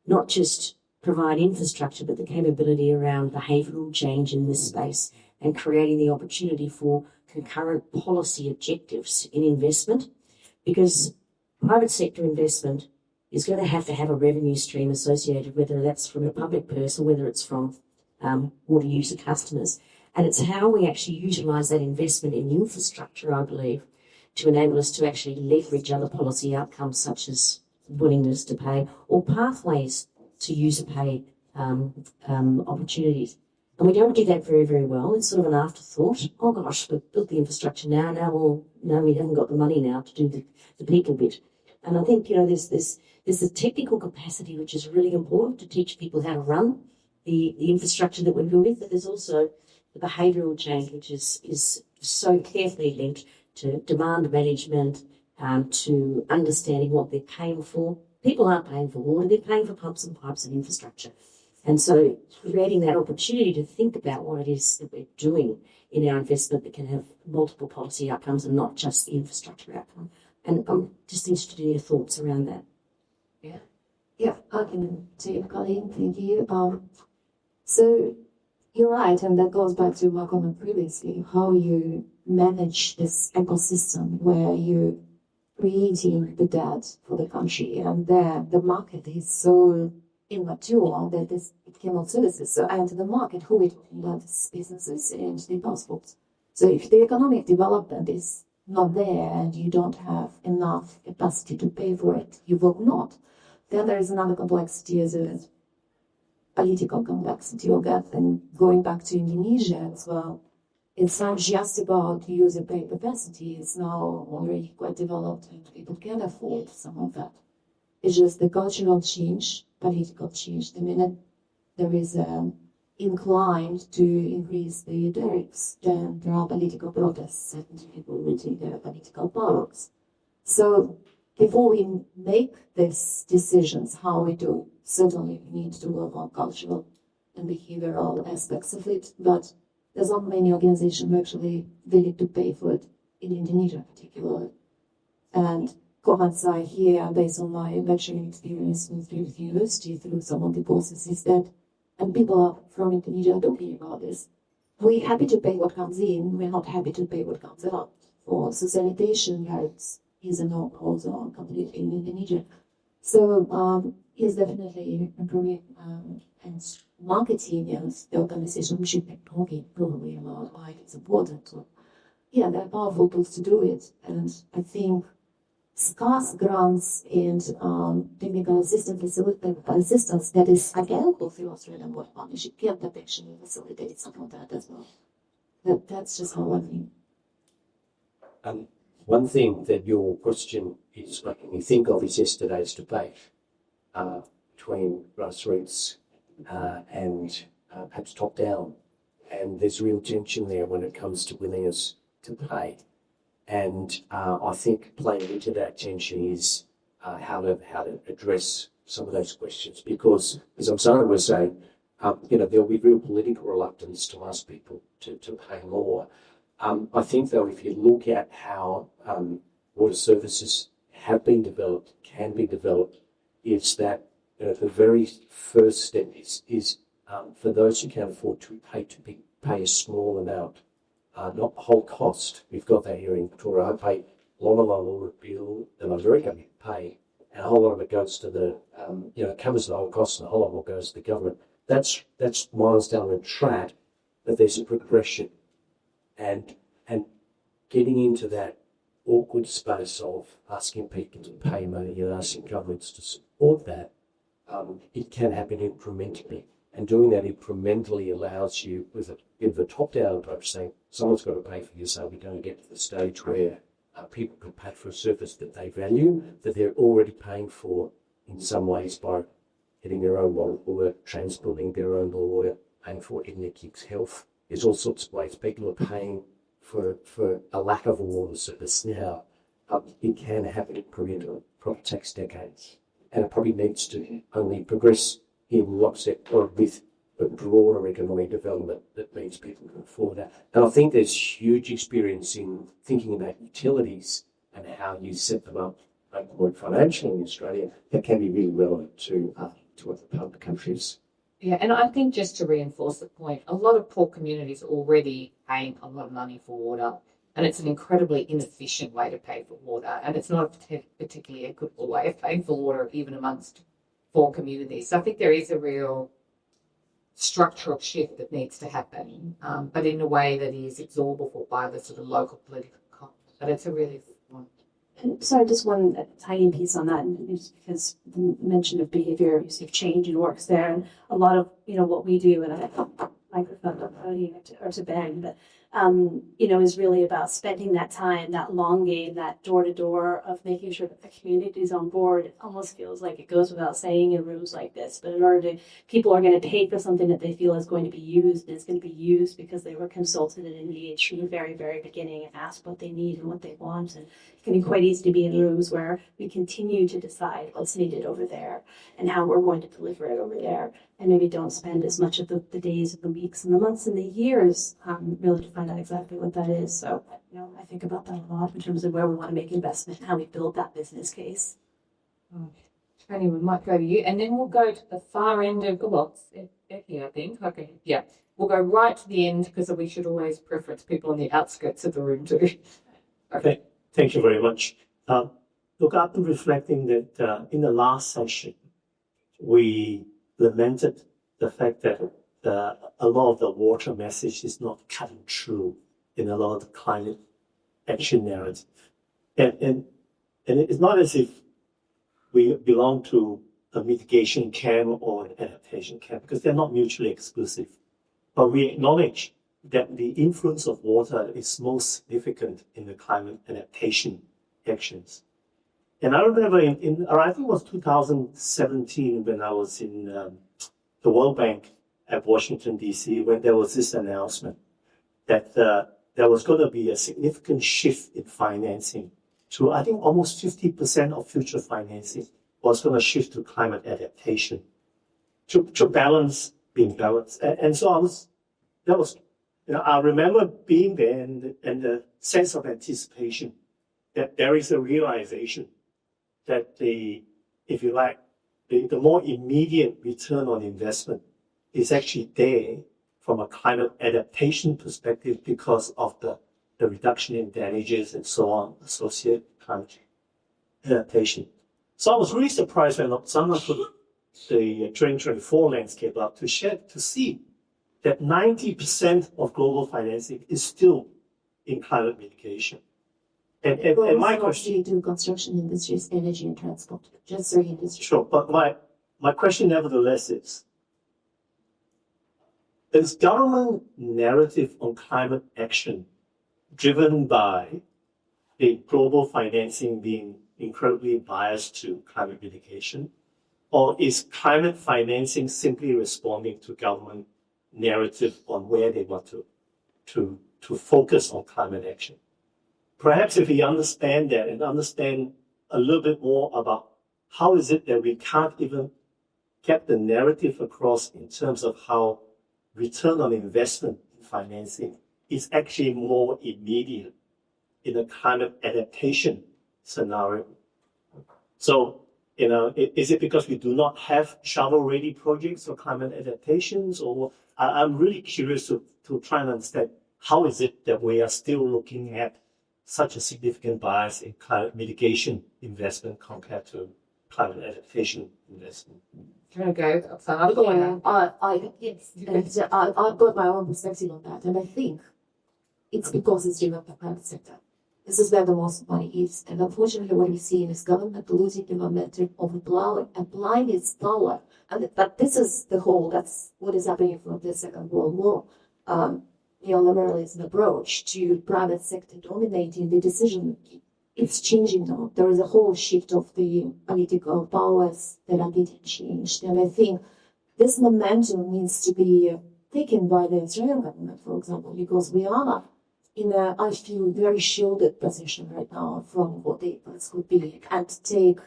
not just provide infrastructure, but the capability around behavioural change in this space and creating the opportunity for concurrent policy objectives in investment, because private sector investment is going to have a revenue stream associated, whether that's from a public purse or whether it's from water user customers. And it's how we actually utilise that investment in infrastructure, I believe, to enable us to actually leverage other policy outcomes such as willingness to pay or pathways to user pay opportunities. And we don't do that very, very well. It's sort of an afterthought. Oh gosh, we've built the infrastructure now. No, we haven't got the money now to do the people bit. And I think, there's a technical capacity which is really important to teach people how to run the infrastructure that we're building, but there's also the behavioural change, which is so carefully linked to demand management, to understanding what they're paying for. People aren't paying for water, they're paying for pumps and pipes and infrastructure. And so creating that opportunity to think about what it is that we're doing in our investment that can have multiple policy outcomes and not just the infrastructure outcome. And I'm just interested in your thoughts around that. Yeah, I can take Colleen, thank you. So you're right, and that goes back to my comment previously, how you manage this ecosystem where you're creating the debt for the country, and the market is so immature that it cannot service. So enter the market, who we're talking about is businesses and the passports. So if the economic development is not there and you don't have enough capacity to pay for it, you will not. Then there is another complexity as a political complexity of that. And going back to Indonesia as well, it's not just about user pay capacity. It's now already quite developed and people can afford some of that. It's just the cultural change, political change. The minute there is inclined to increase the tariffs, then there are political protests and people will take their political powers. So before we make these decisions, how we do, certainly we need to work on cultural and behavioral aspects of it, but there's not many organizations who are actually willing to pay for it, in Indonesia particularly. And comments I hear based on my lecturing experience with university through some of the courses is that, and people from Indonesia are talking about this, we're happy to pay what comes in, we're not happy to pay what comes out. For socialization rights is a no also completely in Indonesia. So it's definitely improving and marketing as the organization should be talking probably about why it's important. So, yeah, there are powerful tools to do it, and I think scarce grants and technical assistance that is available through Australian Work Partnership can actually facilitate some of that as well. That's just how I think. One thing that your question is making me think of is yesterday's debate between grassroots and perhaps top down, and there's real tension there when it comes to willingness to pay. And I think playing into that tension is how to address some of those questions, because as Amsana was saying, there'll be real political reluctance to ask people to pay more. I think, though, if you look at how water services have been developed, can be developed, is that the very first step is for those who can afford to pay a small amount, not the whole cost. We've got that here in Victoria. I pay a lot of my water bill that I'm very happy to pay, and a whole lot of it goes to the, covers the whole cost, and a whole lot more goes to the government. That's miles down the track, but there's a progression. And getting into that awkward space of asking people to pay money and asking governments to support that, it can happen incrementally. And doing that incrementally allows you, with a top-down approach, saying someone's got to pay for you, so we don't get to the stage where people can pay for a service that they value, that they're already paying for in some ways by getting their own water, transporting their own water, paying for it in their kids' health. There's all sorts of ways people are paying for a lack of a water service now. It can happen incrementally. Probably takes decades, and it probably needs to only progress in lockstep or with a broader economic development that means people can afford that. And I think there's huge experience in thinking about utilities and how you set them up more financially in Australia that can be really relevant to other countries. Yeah, and I think just to reinforce the point, a lot of poor communities are already paying a lot of money for water, and it's an incredibly inefficient way to pay for water, and it's not particularly a good way of paying for water, even amongst poor communities. So I think there is a real structural shift that needs to happen, but in a way that is absorbable by the sort of local political context. But it's a really good one. And sorry, just one tiny piece on that, just because the mention of behavior, you see change and works there, and a lot of what we do, and I microphone or to bang, but is really about spending that time, that long game, that door to door of making sure that the community is on board. It almost feels like it goes without saying in rooms like this, but in order to, people are going to pay for something that they feel is going to be used, and it's going to be used because they were consulted and engaged from the very, very beginning and asked what they need and what they want. And it can be quite easy to be in rooms where we continue to decide what's needed over there and how we're going to deliver it over there, and maybe don't spend as much of the days and the weeks and the months and the years really to find out exactly what that is. So, I think about that a lot in terms of where we want to make investment and how we build that business case. Tony, we might go to you, and then we'll go to the far end of Becky, I think. Okay, yeah. We'll go right to the end because we should always preference people on the outskirts of the room too. Okay, thank you very much. Look, after reflecting that in the last session, we lamented the fact that a lot of the water message is not cutting through in a lot of the climate action narrative. And it's not as if we belong to a mitigation camp or an adaptation camp, because they're not mutually exclusive. But we acknowledge that the influence of water is most significant in the climate adaptation actions. And I remember I think it was 2017 when I was in the World Bank at Washington, D.C., when there was this announcement that there was going to be a significant shift in financing to, I think, almost 50% of future financing was going to shift to climate adaptation to balance being balanced. And so I remember being there and the sense of anticipation that there is a realization that if you like, the more immediate return on investment is actually there from a climate adaptation perspective because of the reduction in damages and so on associated with climate adaptation. So I was really surprised when someone put the 2024 landscape up to see that 90% of global financing is still in climate mitigation. And my question to construction industries, energy and transport, just three industries. Sure, but my question nevertheless is government narrative on climate action driven by the global financing being incredibly biased to climate mitigation, or is climate financing simply responding to government narrative on where they want to focus on climate action? Perhaps if we understand that and understand a little bit more about how is it that we can't even get the narrative across in terms of how return on investment in financing is actually more immediate in a climate adaptation scenario. So, is it because we do not have shovel-ready projects for climate adaptations? Or I'm really curious to try and understand how is it that we are still looking at such a significant bias in climate mitigation investment compared to climate adaptation investment? Do you want to go, Oksana? Yes, and I've got my own perspective on that, and I think it's because it's driven by the private sector. This is where the most money is, and unfortunately, what we see is government losing the momentum of applying its power. But this is that's what is happening from the Second World War. Neoliberalism approach to private sector dominating the decision. It's changing now. There is a whole shift of the political powers that are getting changed. And I think this momentum needs to be taken by the Australian government, for example, because we are in a, I feel, very shielded position right now from what the impacts could be, and take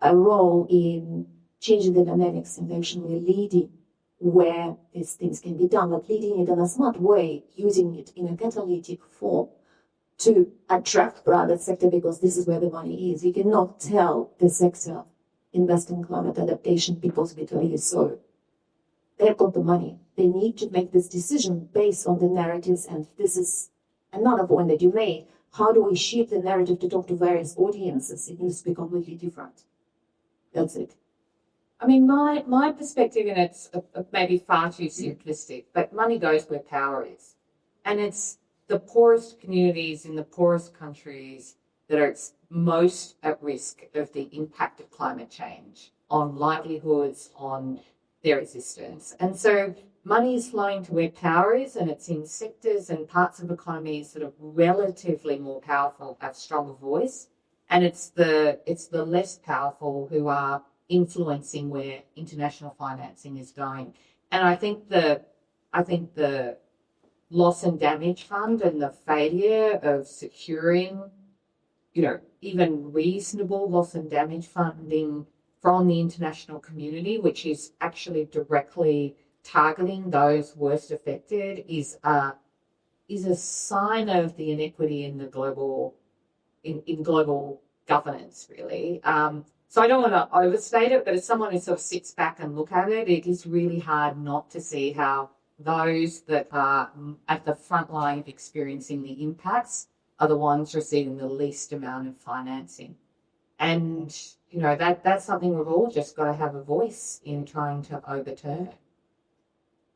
a role in changing the dynamics and actually leading where these things can be done, but leading it in a smart way, using it in a catalytic form to attract private sector, because this is where the money is. You cannot tell the sector invest in climate adaptation because we tell you so. They've got the money. They need to make this decision based on the narratives, and this is another point that you made. How do we shape the narrative to talk to various audiences? It needs to be completely different. That's it. I mean, my perspective, and it's maybe far too simplistic, but money goes where power is. And it's the poorest communities in the poorest countries that are most at risk of the impact of climate change on livelihoods, on their existence. And so money is flowing to where power is, and it's in sectors and parts of economies that are relatively more powerful, have stronger voice. And it's the less powerful who are influencing where international financing is going. And I think the loss and damage fund and the failure of securing, even reasonable loss and damage funding from the international community, which is actually directly targeting those worst affected, is a sign of the inequity in the global governance, really. So I don't want to overstate it, but as someone who sort of sits back and look at it, it is really hard not to see how those that are at the front line of experiencing the impacts are the ones receiving the least amount of financing. And, that's something we've all just got to have a voice in trying to overturn.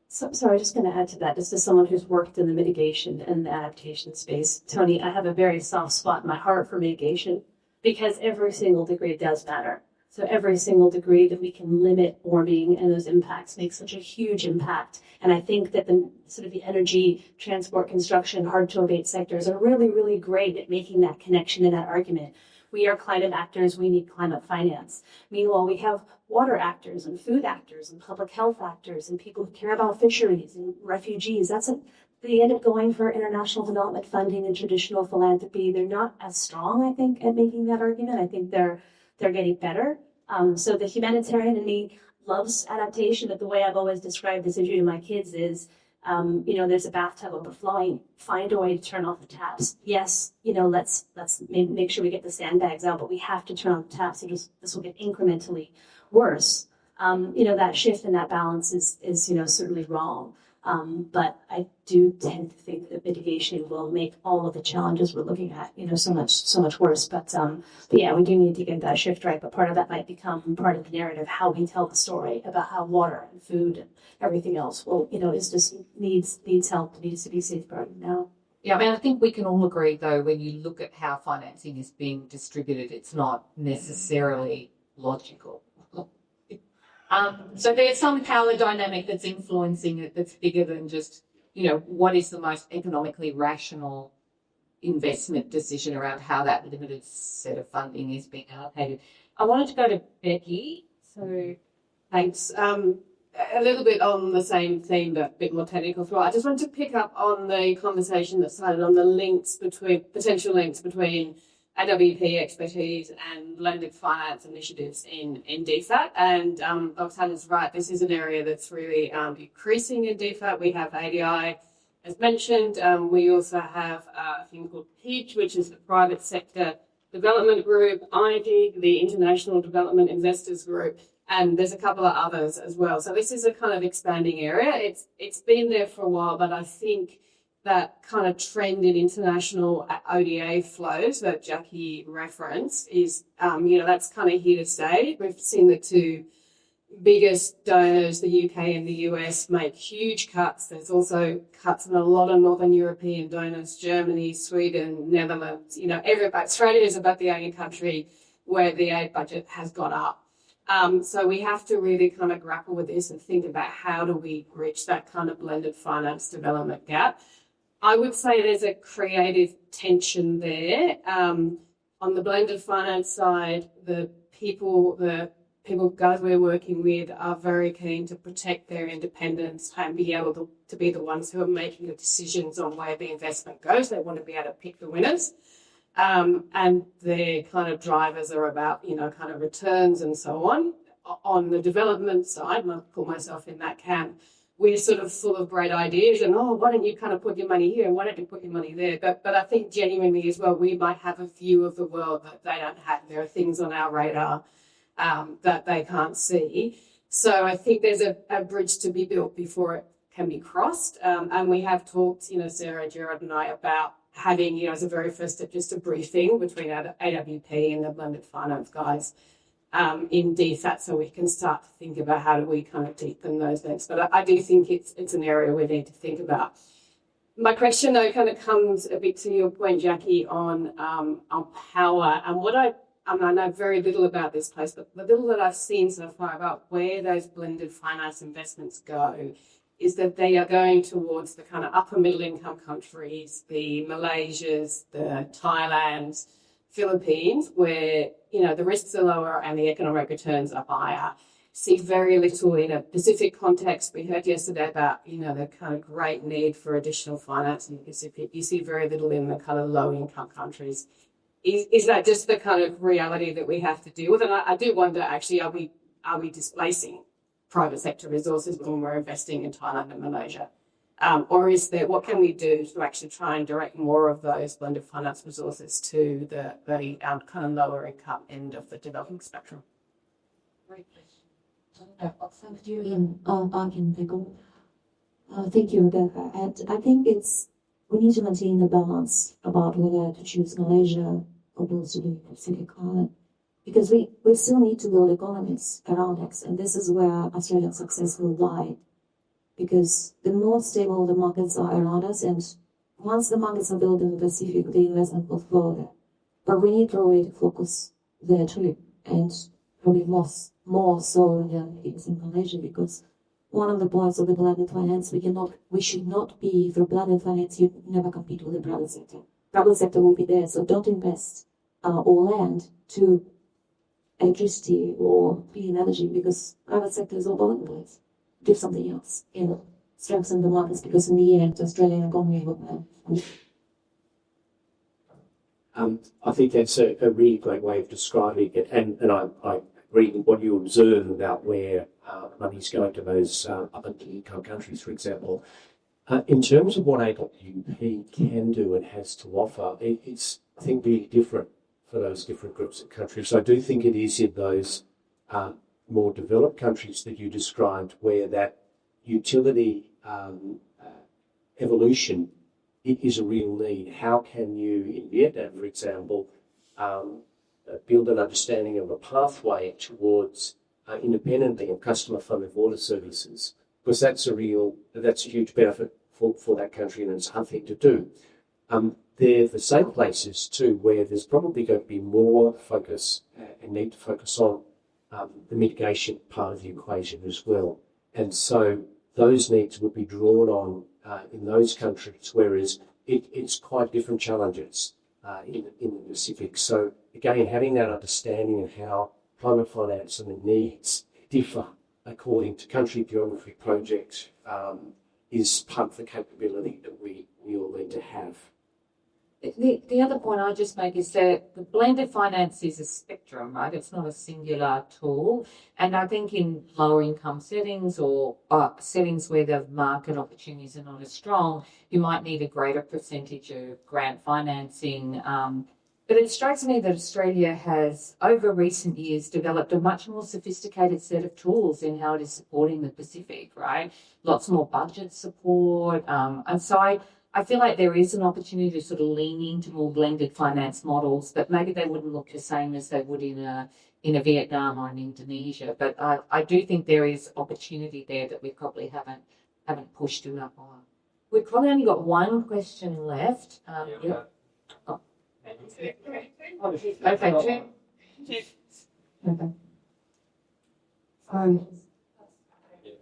So, sorry, just going to add to that, just as someone who's worked in the mitigation and the adaptation space, Tony, I have a very soft spot in my heart for mitigation because every single degree does matter. So every single degree that we can limit warming and those impacts makes such a huge impact. And I think that the sort of the energy, transport, construction, hard to abate sectors are really, really great at making that connection and that argument. We are climate actors, we need climate finance. Meanwhile, we have water actors and food actors and public health actors and people who care about fisheries and refugees. They end up going for international development funding and traditional philanthropy. They're not as strong, I think, at making that argument. I think they're getting better. So the humanitarian in me loves adaptation, but the way I've always described this issue to my kids is, there's a bathtub overflowing. Find a way to turn off the taps. Yes, let's make sure we get the sandbags out, but we have to turn off the taps. So this will get incrementally worse. That shift and that balance is certainly wrong. But I do tend to think that mitigation will make all of the challenges we're looking at, so much worse. But yeah, we do need to get that shift right. But part of that might become part of the narrative, how we tell the story about how water and food and everything else is just needs help, needs to be safeguarded now. Yeah, I mean, I think we can all agree, though, when you look at how financing is being distributed, it's not necessarily logical. So there's some power dynamic that's influencing it that's bigger than just, what is the most economically rational investment decision around how that limited set of funding is being allocated. I wanted to go to Becky. So thanks. A little bit on the same theme, but a bit more technical as well. I just wanted to pick up on the conversation that started on the potential links between AWP expertise and blended finance initiatives in DFAT. And Dr. Hannah's right, this is an area that's really increasing in DFAT. We have ADI, as mentioned. We also have a thing called PIDGE, which is the Private Sector Development Group, IDIG, the International Development Investors Group, and there's a couple of others as well. So this is a kind of expanding area. It's been there for a while, but I think that kind of trend in international ODA flows that Jackie referenced is, that's kind of here to stay. We've seen the two biggest donors, the UK and the US, make huge cuts. There's also cuts in a lot of Northern European donors, Germany, Sweden, Netherlands. Australia is about the only country where the aid budget has gone up. So we have to really kind of grapple with this and think about how do we bridge that kind of blended finance development gap. I would say there's a creative tension there. On the blended finance side, the people guys we're working with are very keen to protect their independence and be able to be the ones who are making the decisions on where the investment goes. They want to be able to pick the winners. And their kind of drivers are about, kind of returns and so on. On the development side, and I put myself in that camp, we're sort of full of great ideas and, why don't you kind of put your money here? Why don't you put your money there? But I think genuinely as well, we might have a view of the world that they don't have. There are things on our radar that they can't see. So I think there's a bridge to be built before it can be crossed. And we have talked, Sarah, Gerard and I, about having, as a very first step, just a briefing between AWP and the blended finance guys in DFAT, so we can start to think about how do we kind of deepen those links. But I do think it's an area we need to think about. My question, though, kind of comes a bit to your point, Jackie, on power. And I know very little about this place, but the little that I've seen so far about where those blended finance investments go is that they are going towards the kind of upper middle income countries, the Malaysias, the Thailands, Philippines, where, the risks are lower and the economic returns are higher. See very little in a Pacific context. We heard yesterday about, the kind of great need for additional finance in the Pacific. You see very little in the kind of low income countries. Is that just the kind of reality that we have to deal with? And I do wonder, actually, are we displacing private sector resources when we're investing in Thailand and Malaysia? Or is there, what can we do to actually try and direct more of those blended finance resources to the kind of lower income end of the developing spectrum? Great question. Thank you, I can take over. Thank you, Rebecca. And I think we need to maintain the balance about whether to choose Malaysia or those to do Pacific Island. Because we still need to build economies around us, and this is where Australian success will lie. because the more stable the markets are around us, and once the markets are built in the Pacific, the investment will flow there. But we need probably to focus there too, and probably more so than it is in Malaysia, because one of the points of the blended finance, we should not be, for blended finance, you never compete with the private sector. Private sector will be there, so don't invest or land to electricity or clean energy, because private sector is all over the place. Do something else, strengthen the markets, because in the end, Australian economy will. I think that's a really great way of describing it, and I agree with what you observe about where money's going to those up-and-income countries, for example. In terms of what AWP can do and has to offer, it's, I think, really different for those different groups of countries. So I do think it is in those more developed countries that you described where that utility evolution, it is a real need. How can you, in Vietnam, for example, build an understanding of a pathway towards independently and customer-funded water services? Because that's a huge benefit for that country, and it's a hard thing to do. They're the same places too where there's probably going to be more focus and need to focus on the mitigation part of the equation as well. And so those needs would be drawn on in those countries, whereas it's quite different challenges in the Pacific. So again, having that understanding of how climate finance and the needs differ according to country, geography, project is part of the capability that we all need to have. The other point I just make is that the blended finance is a spectrum, right? It's not a singular tool. And I think in lower income settings or settings where the market opportunities are not as strong, you might need a greater percentage of grant financing. But it strikes me that Australia has, over recent years, developed a much more sophisticated set of tools in how it is supporting the Pacific, right? Lots more budget support. And so I feel like there is an opportunity to sort of lean into more blended finance models, but maybe they wouldn't look the same as they would in a Vietnam or in Indonesia. But I do think there is opportunity there that we probably haven't pushed enough on. We've probably only got one question left. Yeah. Oh. Okay, two. Okay.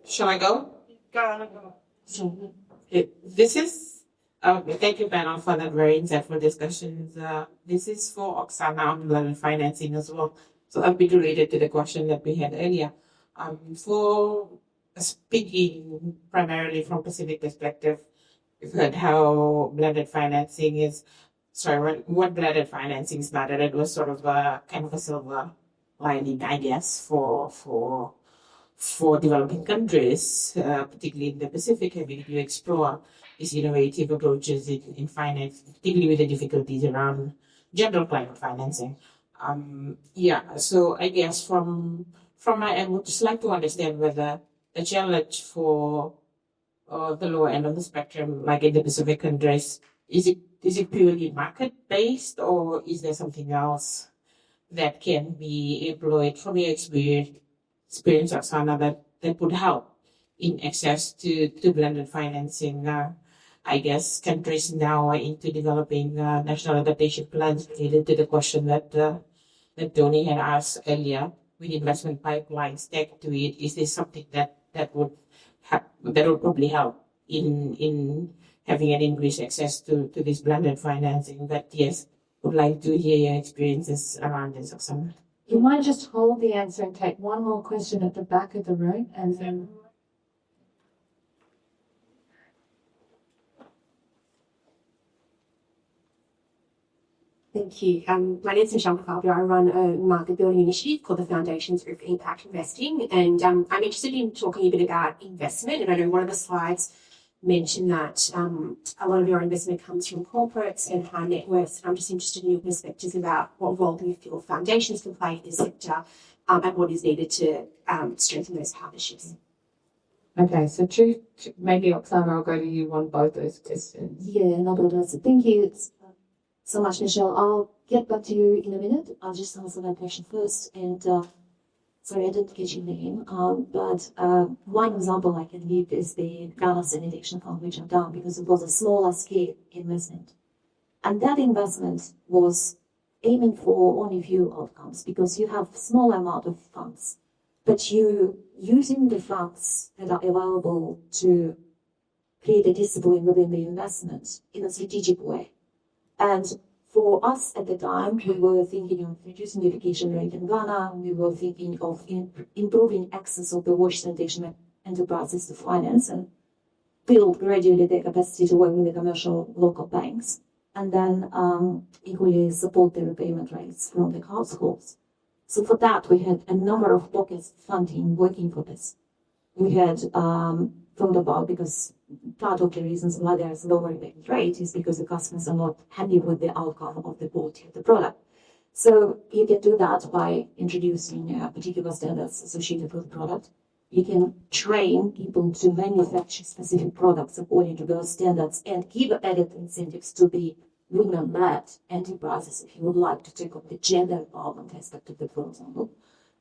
Shall I go? Go. This is thank you, panel, for that very insightful discussions. This is for Oksana on blended financing as well. So a bit related to the question that we had earlier. For speaking primarily from Pacific perspective, we've heard how blended financing is. What blended financing started, it was sort of a kind of a silver lining, I guess, for developing countries, particularly in the Pacific, having to explore these innovative approaches in finance, particularly with the difficulties around general climate financing. So I guess from my end, I would just like to understand whether the challenge for the lower end of the spectrum, like in the Pacific countries, is it purely market-based, or is there something else that can be employed from your experience, Oksana, that would help in access to blended financing? I guess countries now are into developing national adaptation plans related to the question that Tony had asked earlier, with investment pipelines tagged to it. Is this something that would probably help in having an increased access to this blended financing? But yes, would like to hear your experiences around this, Oksana. You might just hold the answer and take one more question at the back of the room, and then. Thank you. My name is Michelle Fabio. I run a market building initiative called the Foundations Group for Impact Investing, and I'm interested in talking a bit about investment. And I know one of the slides mentioned that a lot of your investment comes from corporates and high net worths. I'm just interested in your perspectives about what role do you feel foundations can play in this sector, and what is needed to strengthen those partnerships. Okay, so two, maybe Oksana, I'll go to you on both those questions. Yeah, no problem. Thank you so much, Michelle. I'll get back to you in a minute. I'll just answer that question first. And sorry, I didn't get your name, but one example I can give is the Ghana Sanitation Fund, which I've done because it was a smaller scale investment. And that investment was aiming for only few outcomes because you have small amount of funds, but you using the funds that are available to create a discipline within the investment in a strategic way. And for us at the time, we were thinking of reducing the education rate in Ghana. We were thinking of improving access of the wash sanitation enterprises to finance and build gradually the capacity to work with the commercial local banks. And then equally support the repayment rates from the households. So for that, we had a number of pockets of funding working for this. We had thought about, because part of the reasons why there's lower repayment rate is because the customers are not happy with the outcome of the quality of the product. So you can do that by introducing particular standards associated with the product. You can train people to manufacture specific products according to those standards and give added incentives to the women-led enterprises if you would like to take up the gender empowerment aspect of it, for example.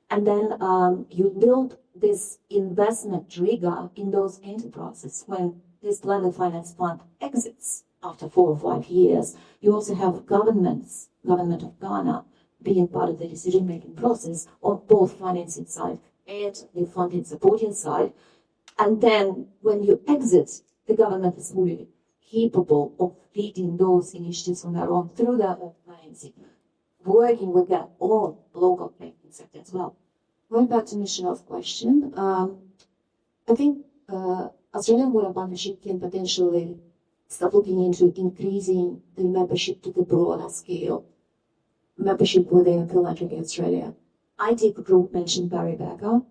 And then you build this investment trigger in those enterprises when this blended finance fund exits after 4 or 5 years. You also have government of Ghana, being part of the decision-making process on both financing side and the funding supporting side. And then when you exit, the government is fully capable of leading those initiatives on their own through their own financing, working with their own local banking sector as well. Going back to Michelle's question, I think Australian Water Partnership can potentially start looking into increasing the membership to the broader scale, membership within Philanthropy Australia. IT group mentioned Barry Becker.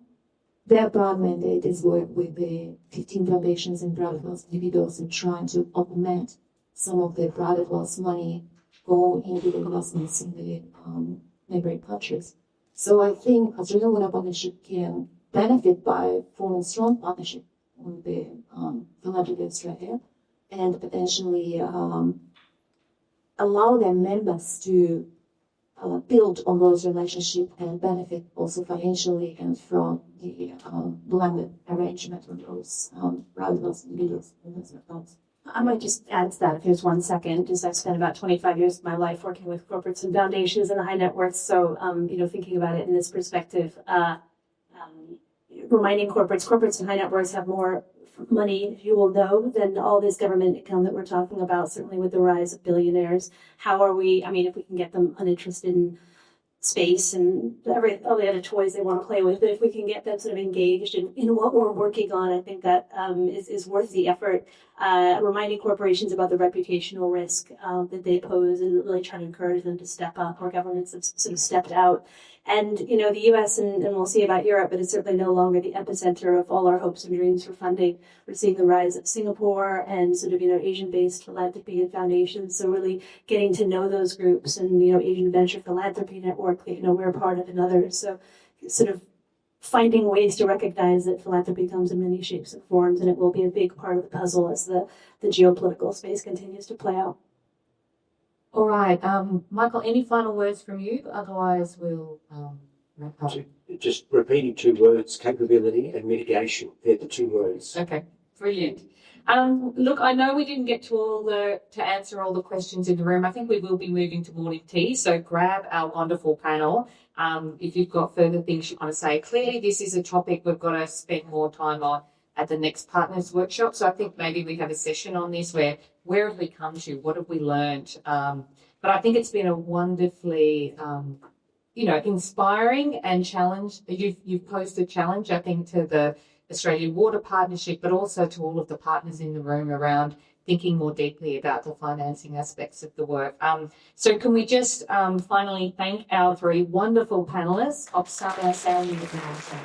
Their broad mandate is work with the 15 foundations and private wealth individuals in trying to augment some of the private wealth money going into the investments in the neighboring countries. So I think Australian Water Partnership can benefit by forming strong partnership with the Philanthropy Australia and potentially allow their members to build on those relationships and benefit also financially and from the blended arrangement of those private wealth individuals investment funds. I might just add to that if there's 1 second, just I've spent about 25 years of my life working with corporates and foundations and high net worth. So, thinking about it in this perspective, reminding corporates and high net worths have more money, you will know, than all this government income that we're talking about, certainly with the rise of billionaires. How are we, if we can get them uninterested in space and all the other toys they want to play with, but if we can get them sort of engaged in what we're working on, I think that is worth the effort. Reminding corporations about the reputational risk that they pose and really trying to encourage them to step up, where governments have sort of stepped out. And, the U.S., and we'll see about Europe, but it's certainly no longer the epicenter of all our hopes and dreams for funding. We're seeing the rise of Singapore and sort of, Asian-based philanthropy and foundations. So really getting to know those groups and, Asian Venture Philanthropy Network that, we're a part of and others. So sort of finding ways to recognize that philanthropy comes in many shapes and forms, and it will be a big part of the puzzle as the geopolitical space continues to play out. All right, Michael, any final words from you? Otherwise, we'll wrap up. Just repeating 2 words, capability and mitigation. They're the 2 words. Okay, brilliant. Look, I know we didn't get to answer all the questions in the room. I think we will be moving to morning tea, so grab our wonderful panel. If you've got further things you want to say. Clearly, this is a topic we've got to spend more time on at the next Partners Workshop. So I think maybe we have a session on this where have we come to? What have we learned? But I think it's been a wonderfully, inspiring and challenge. You've posed a challenge, I think, to the Australian Water Partnership, but also to all of the partners in the room around thinking more deeply about the financing aspects of the work. So can we just finally thank our 3 wonderful panelists, Oksana, Sandy, and